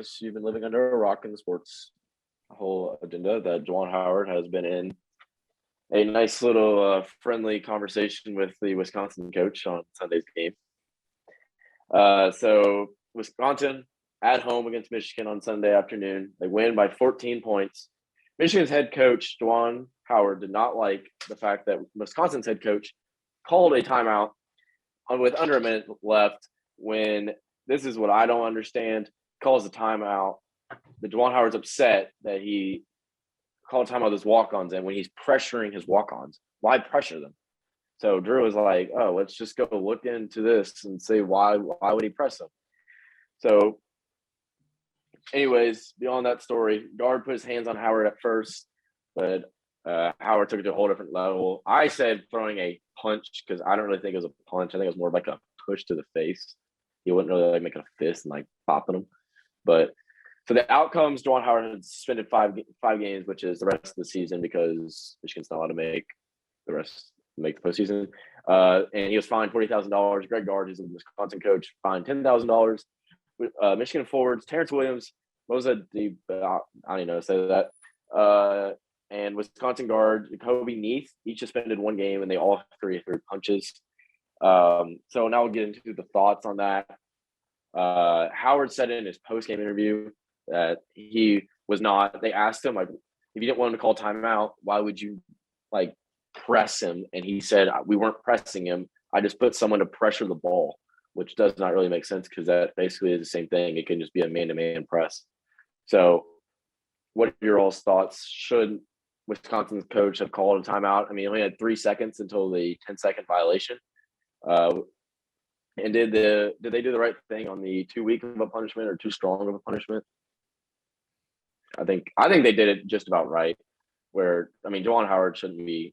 unless you've been living under a rock in the sports whole agenda, that Juwan Howard has been in a nice little friendly conversation with the Wisconsin coach on Sunday's game. So Wisconsin at home against Michigan on Sunday afternoon. They win by 14 points. Michigan's head coach, Juwan Howard, did not like the fact that Wisconsin's head coach called a timeout with under a minute left when this is what I don't understand. Calls a timeout. The Juwan Howard's upset that he called a timeout with his walk-ons, and when he's pressuring his walk-ons, why pressure them? So Drew was like, "Oh, let's just go look into this and see why would he press them?" So, anyways, beyond that story, guard put his hands on Howard at first, but Howard took it to a whole different level. I said throwing a punch because I don't really think it was a punch. I think it was more like a push to the face. He wouldn't really like making a fist and like popping him. But so the outcomes, Juwan Howard had suspended five games, which is the rest of the season because Michigan's not allowed to make the postseason. And he was fined $40,000. Greg Gard, who's a Wisconsin coach, fined $10,000. Michigan forwards, Terrence Williams, I don't even know to say that. And Wisconsin guard, Kobe Neath, each suspended one game, and they all three threw punches. So now we'll get into the thoughts on that. Howard said in his post-game interview that he was not – they asked him, like, if you didn't want him to call timeout, why would you, like, press him? And he said, we weren't pressing him. I just put someone to pressure the ball, which does not really make sense because that basically is the same thing. It can just be a man-to-man press. So what are your all's thoughts? Should Wisconsin's coach have called a timeout? I mean, he only had 3 seconds until the 10-second violation. And did they do the right thing on the too weak of a punishment or too strong of a punishment? I think they did it just about right. Where, I mean, Juwan Howard shouldn't be,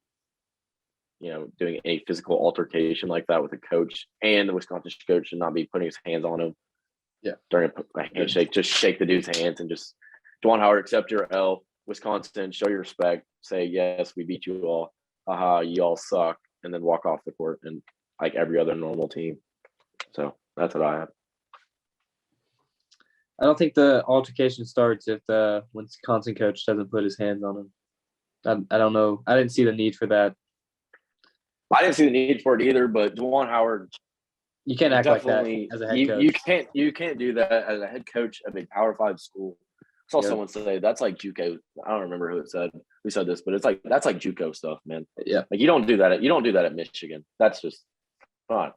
doing any physical altercation like that with a coach, and the Wisconsin coach should not be putting his hands on him. Yeah, during a handshake, just shake the dude's hands and just, Juwan Howard, accept your L. Wisconsin, show your respect. Say, yes, we beat you all. Haha, you all suck, and then walk off the court and like every other normal team. So that's what I have. I don't think the altercation starts if the Wisconsin coach doesn't put his hands on him. I don't know. I didn't see the need for that. I didn't see the need for it either, but Juwan Howard, you can't act like that as a head coach. You can't do that as a head coach of a Power 5 school. I saw someone say that's like JUCO. I don't remember who said this, but it's like that's like JUCO stuff, man. Yeah, like you don't do that at Michigan. That's just fun.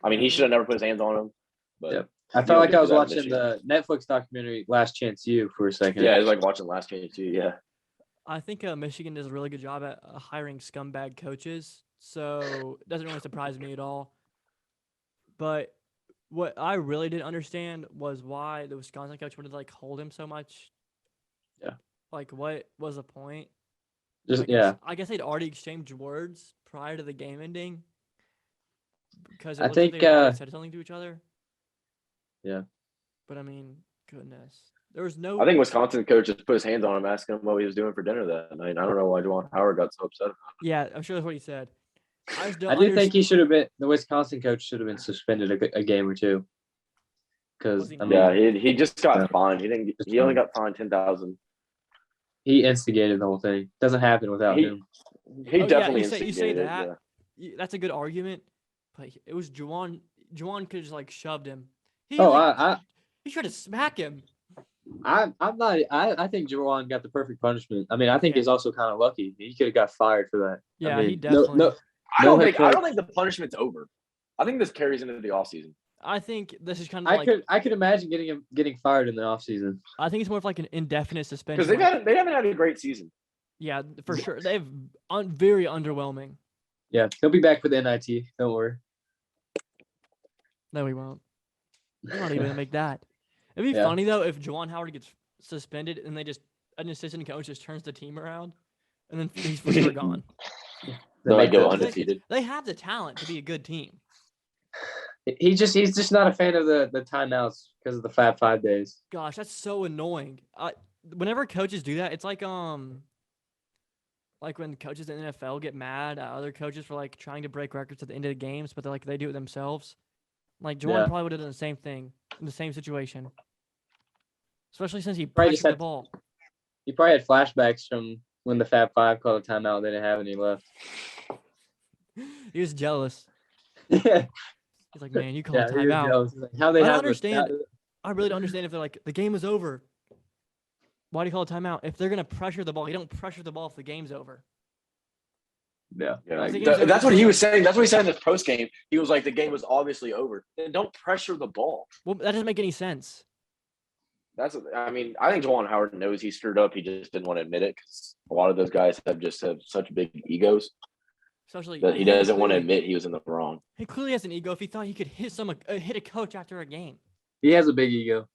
I mean, he should have never put his hands on him. But yeah. I felt like I was watching the Netflix documentary Last Chance U for a second. Yeah, it was like watching Last Chance U. Yeah. I think Michigan does a really good job at hiring scumbag coaches, so it doesn't really surprise me at all. But what I really didn't understand was why the Wisconsin coach wanted to like hold him so much. Yeah. Like, what was the point? I guess they'd already exchanged words prior to the game ending. Because I think they said something to each other. Yeah. But I mean, goodness. There was no. I think Wisconsin coach just put his hands on him, asking him what he was doing for dinner that night. I don't know why Juwan Howard got so upset about it. Yeah, I'm sure that's what he said. I do think he should have been. The Wisconsin coach should have been suspended a game or two. Because he just got fined. He only got fined $10,000. He instigated the whole thing. Doesn't happen without him. He definitely instigated. You say that. Yeah. That's a good argument. But it was Juwan. Juwan could have just like shoved him. He tried to smack him. I'm not. I think Juwan got the perfect punishment. I mean, I think he's also kind of lucky. He could have got fired for that. Yeah, I mean, he definitely. I don't think the punishment's over. I think this carries into the offseason. I think this is kind of I could imagine getting fired in the offseason. I think it's more of like an indefinite suspension. Because they haven't had a great season. Yeah, for sure. They've very underwhelming. Yeah, he'll be back for the NIT. Don't worry. No, we won't. We're not even gonna make that. It'd be funny though if Juwan Howard gets suspended and an assistant coach just turns the team around, and then he's for sure gone. They go undefeated. They have the talent to be a good team. He's just not a fan of the timeouts because of the Fab 5 days. Gosh, that's so annoying. Whenever coaches do that, it's like when coaches in the NFL get mad at other coaches for like trying to break records at the end of the games, but they do it themselves. Like Juwan probably would have done the same thing in the same situation. especially since he Probably pressured just the had- ball. He probably had flashbacks from when the Fab Five called a timeout. They didn't have any left. He was jealous. Yeah, He's like, man, you call a he was timeout. jealous. He's like, how they I don't have understand. I really don't understand if they're like, the game is over. Why do you call a timeout? If they're going to pressure the ball, you don't pressure the ball if the game's over. Yeah, Yeah, I think it was that's what he was saying. That's what he said in this post game. He was like, the game was obviously over. Then don't pressure the ball. Well, that doesn't make any sense. I think Juwan Howard knows he screwed up. He just didn't want to admit it because a lot of those guys have such big egos Especially that he doesn't want to admit he was in the wrong. He clearly has an ego if he thought he could hit a coach after a game. he has a big ego.